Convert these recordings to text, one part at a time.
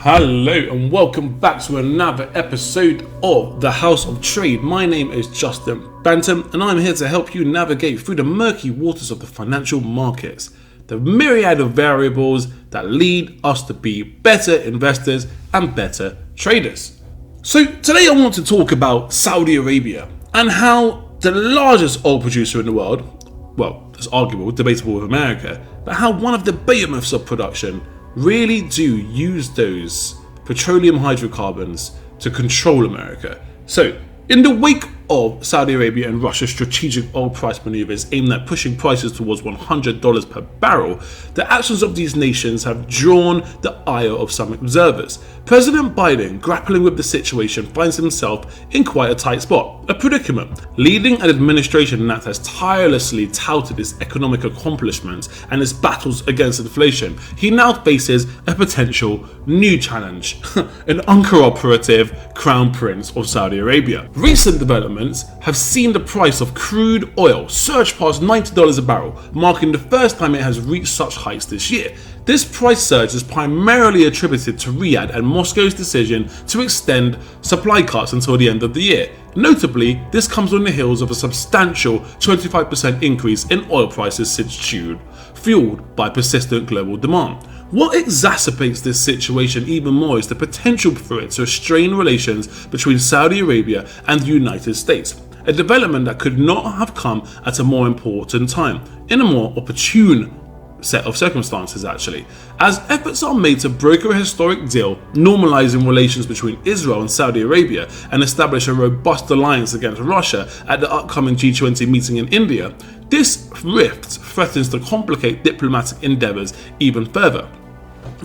Hello and welcome back to another episode of The House of Trade. My name is Justin Bantam and I'm here to help you navigate through the murky waters of the financial markets, the myriad of variables that lead us to be better investors and better traders. So today I want to talk about Saudi Arabia and how the largest oil producer in the world, well, it's arguable, debatable with America, but how one of the behemoths of production really do use those petroleum hydrocarbons to control America. So, in the wake of Saudi Arabia and Russia's strategic oil price maneuvers aimed at pushing prices towards $100 per barrel, the actions of these nations have drawn the ire of some observers. President Biden, grappling with the situation, finds himself in quite a tight spot, a predicament. Leading an administration that has tirelessly touted its economic accomplishments and its battles against inflation, he now faces a potential new challenge, an uncooperative crown prince of Saudi Arabia. Recent developments have seen the price of crude oil surge past $90 a barrel, marking the first time it has reached such heights this year. This price surge is primarily attributed to Riyadh and Moscow's decision to extend supply cuts until the end of the year. Notably, this comes on the heels of a substantial 25% increase in oil prices since June, fueled by persistent global demand. What exacerbates this situation even more is the potential for it to strain relations between Saudi Arabia and the United States, a development that could not have come at a more important time, in a more opportune set of circumstances actually, as efforts are made to broker a historic deal normalizing relations between Israel and Saudi Arabia and establish a robust alliance against Russia at the upcoming G20 meeting in India. This rift threatens to complicate diplomatic endeavors even further.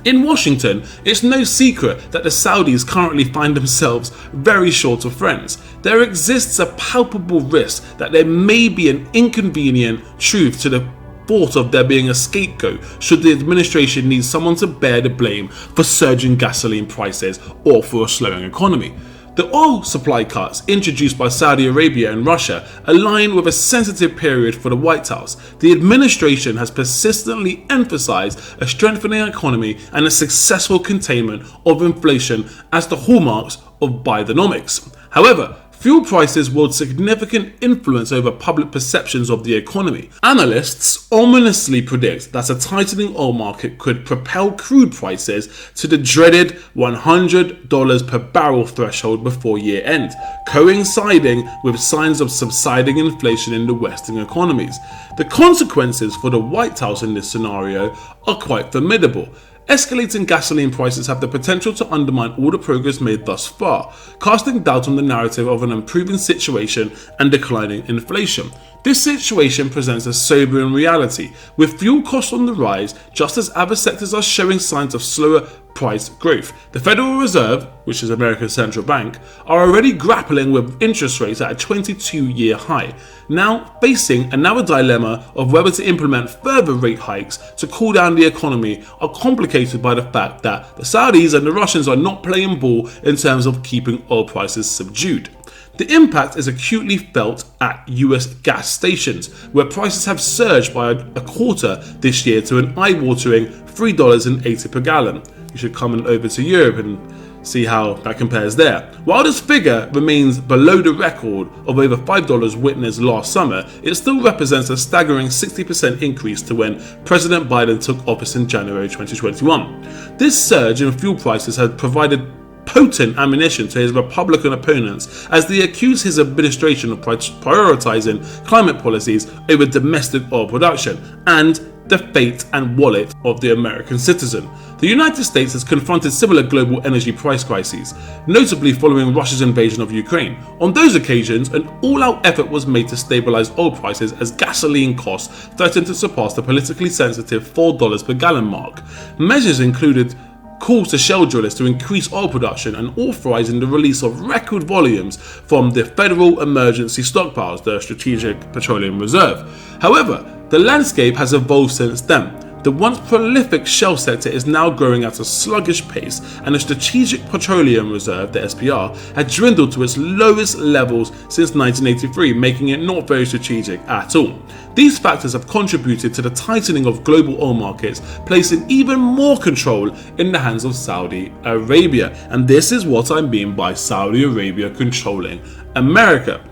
In Washington, it's no secret that the Saudis currently find themselves very short of friends. There exists a palpable risk that there may be an inconvenient truth to the thought of there being a scapegoat should the administration need someone to bear the blame for surging gasoline prices or for a slowing economy. The oil supply cuts introduced by Saudi Arabia and Russia align with a sensitive period for the White House. The administration has persistently emphasized a strengthening economy and a successful containment of inflation as the hallmarks of Bidenomics. However, fuel prices wield significant influence over public perceptions of the economy. Analysts ominously predict that a tightening oil market could propel crude prices to the dreaded $100 per barrel threshold before year end, coinciding with signs of subsiding inflation in the Western economies. The consequences for the White House in this scenario are quite formidable. Escalating gasoline prices have the potential to undermine all the progress made thus far, casting doubt on the narrative of an improving situation and declining inflation. This situation presents a sobering reality, with fuel costs on the rise just as other sectors are showing signs of slower price growth. The Federal Reserve, which is America's central bank, are already grappling with interest rates at a 22-year high, now facing another dilemma of whether to implement further rate hikes to cool down the economy are complicated by the fact that the Saudis and the Russians are not playing ball in terms of keeping oil prices subdued. The impact is acutely felt at US gas stations, where prices have surged by a quarter this year to an eye-watering $3.80 per gallon. You should come over to Europe and see how that compares there. While this figure remains below the record of over $5 witnessed last summer, it still represents a staggering 60% increase to when President Biden took office in January 2021. This surge in fuel prices has provided potent ammunition to his Republican opponents as they accuse his administration of prioritizing climate policies over domestic oil production and the fate and wallet of the American citizen. The United States has confronted similar global energy price crises, notably following Russia's invasion of Ukraine. On those occasions, an all-out effort was made to stabilize oil prices as gasoline costs threatened to surpass the politically sensitive $4 per gallon mark. Measures included calls to shale drillers to increase oil production and authorizing the release of record volumes from the Federal Emergency Stockpiles, the Strategic Petroleum Reserve. However, the landscape has evolved since then. The once prolific shale sector is now growing at a sluggish pace, and the Strategic Petroleum Reserve, the SPR, had dwindled to its lowest levels since 1983, making it not very strategic at all. These factors have contributed to the tightening of global oil markets, placing even more control in the hands of Saudi Arabia. And this is what I mean by Saudi Arabia controlling America.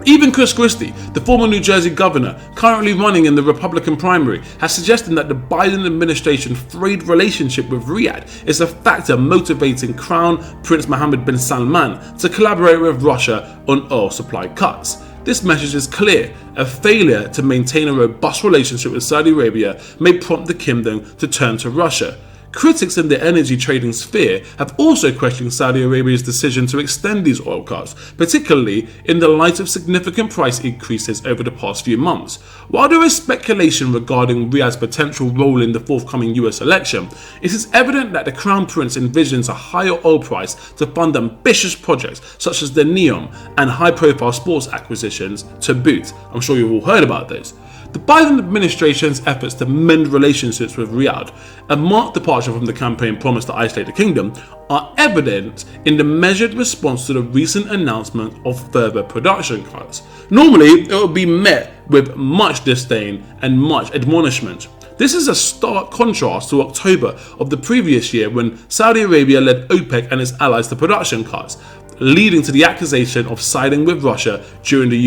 Even Chris Christie, the former New Jersey governor, currently running in the Republican primary, has suggested that the Biden administration's frayed relationship with Riyadh is a factor motivating Crown Prince Mohammed bin Salman to collaborate with Russia on oil supply cuts. This message is clear. A failure to maintain a robust relationship with Saudi Arabia may prompt the kingdom to turn to Russia. Critics in the energy trading sphere have also questioned Saudi Arabia's decision to extend these oil cuts, particularly in the light of significant price increases over the past few months. While there is speculation regarding Riyadh's potential role in the forthcoming US election, it is evident that the Crown Prince envisions a higher oil price to fund ambitious projects such as the NEOM and high-profile sports acquisitions to boot. I'm sure you've all heard about those. The Biden administration's efforts to mend relationships with Riyadh, a marked departure from the campaign promise to isolate the kingdom, are evident in the measured response to the recent announcement of further production cuts. Normally, it would be met with much disdain and much admonishment. This is a stark contrast to October of the previous year, when Saudi Arabia led OPEC and its allies to production cuts, leading to the accusation of siding with Russia during the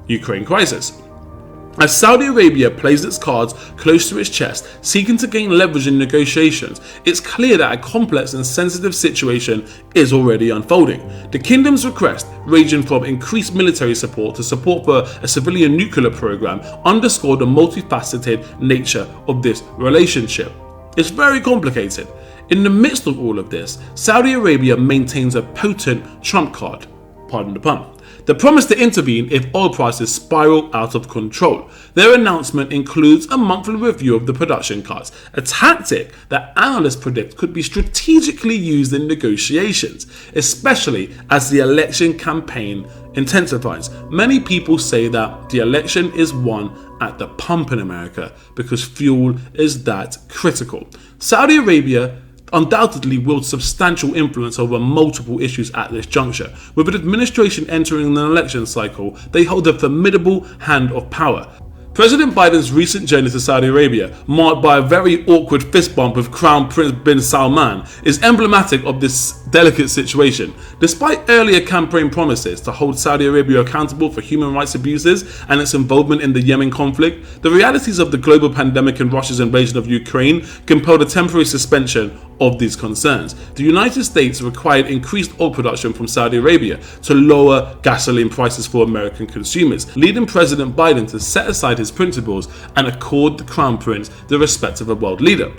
Ukraine crisis. As Saudi Arabia plays its cards close to its chest, seeking to gain leverage in negotiations, it's clear that a complex and sensitive situation is already unfolding. The kingdom's request, ranging from increased military support to support for a civilian nuclear program, underscore the multifaceted nature of this relationship. It's very complicated. In the midst of all of this, Saudi Arabia maintains a potent trump card, pardon the pun. The promise to intervene if oil prices spiral out of control. Their announcement includes a monthly review of the production cuts, a tactic that analysts predict could be strategically used in negotiations, especially as the election campaign intensifies. Many people say that the election is won at the pump in America because fuel is that critical. Saudi Arabia undoubtedly wields substantial influence over multiple issues at this juncture. With an administration entering an election cycle, they hold a formidable hand of power. President Biden's recent journey to Saudi Arabia, marked by a very awkward fist bump with Crown Prince bin Salman, is emblematic of this delicate situation. Despite earlier campaign promises to hold Saudi Arabia accountable for human rights abuses and its involvement in the Yemen conflict, the realities of the global pandemic and Russia's invasion of Ukraine compelled a temporary suspension of these concerns. The United States required increased oil production from Saudi Arabia to lower gasoline prices for American consumers, leading President Biden to set aside his principles and accord the Crown Prince the respect of a world leader.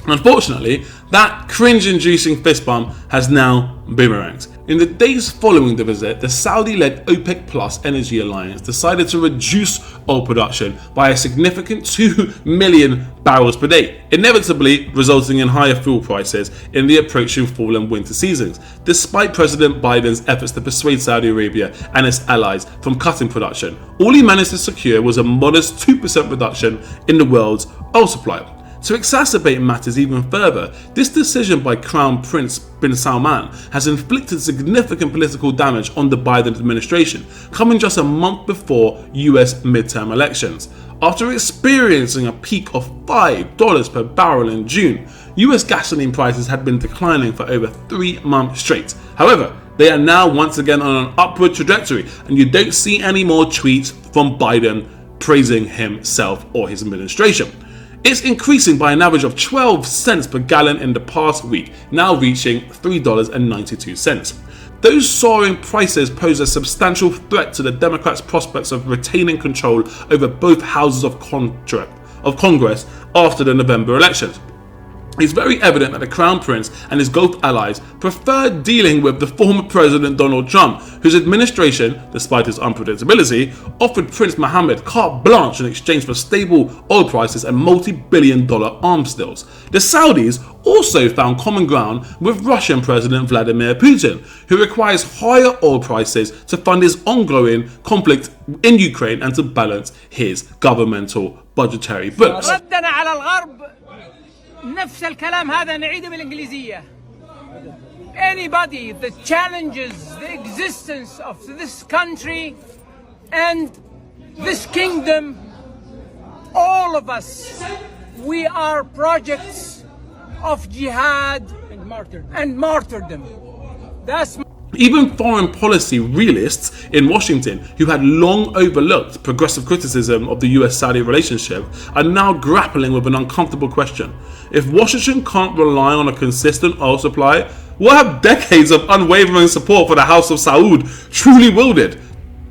Unfortunately, that cringe-inducing fist bump has now boomeranged. In the days following the visit, the Saudi-led OPEC Plus energy alliance decided to reduce oil production by a significant 2 million barrels per day, inevitably resulting in higher fuel prices in the approaching fall and winter seasons. Despite President Biden's efforts to persuade Saudi Arabia and its allies from cutting production, all he managed to secure was a modest 2% reduction in the world's oil supply. To exacerbate matters even further, this decision by Crown Prince bin Salman has inflicted significant political damage on the Biden administration, coming just a month before US midterm elections. After experiencing a peak of $5 per barrel in June, US gasoline prices had been declining for over 3 months straight. However, they are now once again on an upward trajectory, and you don't see any more tweets from Biden praising himself or his administration. It's increasing by an average of 12 cents per gallon in the past week, now reaching $3.92. Those soaring prices pose a substantial threat to the Democrats' prospects of retaining control over both houses of Congress after the November elections. It's very evident that the Crown Prince and his Gulf allies preferred dealing with the former President Donald Trump, whose administration, despite its unpredictability, offered Prince Mohammed carte blanche in exchange for stable oil prices and multi-billion-dollar arms deals. The Saudis also found common ground with Russian President Vladimir Putin, who requires higher oil prices to fund his ongoing conflict in Ukraine and to balance his governmental budgetary books. نفس الكلام هذا نعيده بالإنجليزية. Anybody that challenges the existence of this country and this kingdom, all of us, we are projects of jihad and martyrdom. That's Even foreign policy realists in Washington, who had long overlooked progressive criticism of the US-Saudi relationship, are now grappling with an uncomfortable question. If Washington can't rely on a consistent oil supply, what have decades of unwavering support for the House of Saud truly wielded?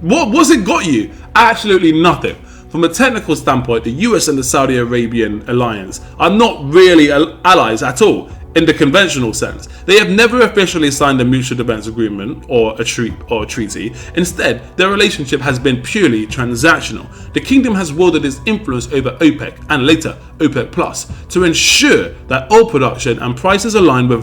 What's it got you? Absolutely nothing. From a technical standpoint, the US and the Saudi Arabian alliance are not really allies at all. In the conventional sense, they have never officially signed a mutual defense agreement or a treaty. Instead, their relationship has been purely transactional. The kingdom has wielded its influence over OPEC and later OPEC Plus to ensure that oil production and prices align with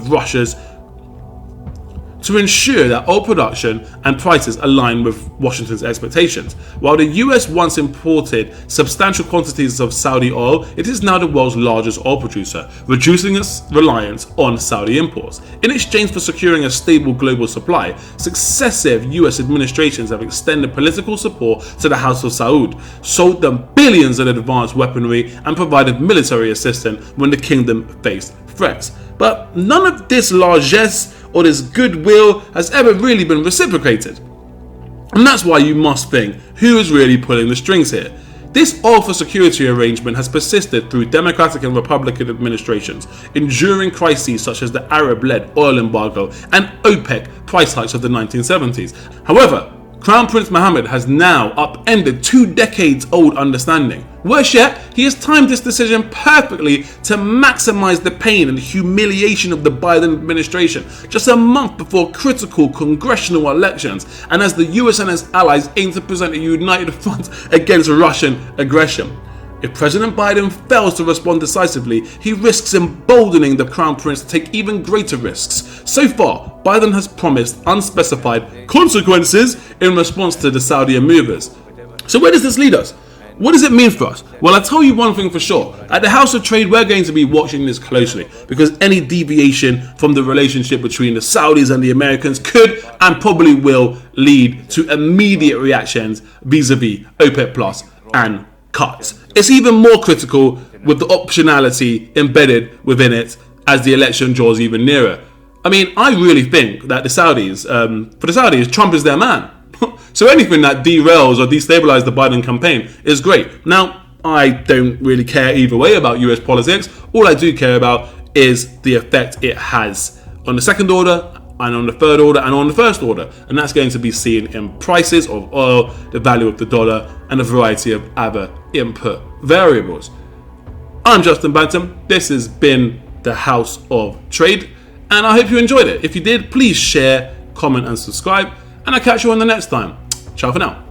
Washington's expectations. While the US once imported substantial quantities of Saudi oil, it is now the world's largest oil producer, reducing its reliance on Saudi imports. In exchange for securing a stable global supply, successive US administrations have extended political support to the House of Saud, sold them billions in advanced weaponry, and provided military assistance when the kingdom faced threats. But none of this largesse or this goodwill has ever really been reciprocated. And that's why you must think, who is really pulling the strings here? This oil for security arrangement has persisted through Democratic and Republican administrations, enduring crises such as the Arab-led oil embargo and OPEC price hikes of the 1970s. However, Crown Prince Mohammed has now upended 2 decades-old understanding. Worse yet, he has timed this decision perfectly to maximize the pain and humiliation of the Biden administration just a month before critical congressional elections, and as the US and its allies aim to present a united front against Russian aggression. If President Biden fails to respond decisively, he risks emboldening the Crown Prince to take even greater risks. So far, Biden has promised unspecified consequences in response to the Saudi movers. So where does this lead us? What does it mean for us? Well, I'll tell you one thing for sure. At the House of Trade, we're going to be watching this closely because any deviation from the relationship between the Saudis and the Americans could and probably will lead to immediate reactions vis-a-vis OPEC Plus and cuts. It's even more critical with the optionality embedded within it as the election draws even nearer. I mean, I really think that for the Saudis, Trump is their man. So anything that derails or destabilizes the Biden campaign is great. Now, I don't really care either way about US politics. All I do care about is the effect it has on the second order and on the third order and on the first order. And that's going to be seen in prices of oil, the value of the dollar, and a variety of other input variables. I'm Justin Bantam. This has been the House of Trade, and I hope you enjoyed it. If you did, please share, comment, and subscribe, and I'll catch you on the next time. Ciao for now.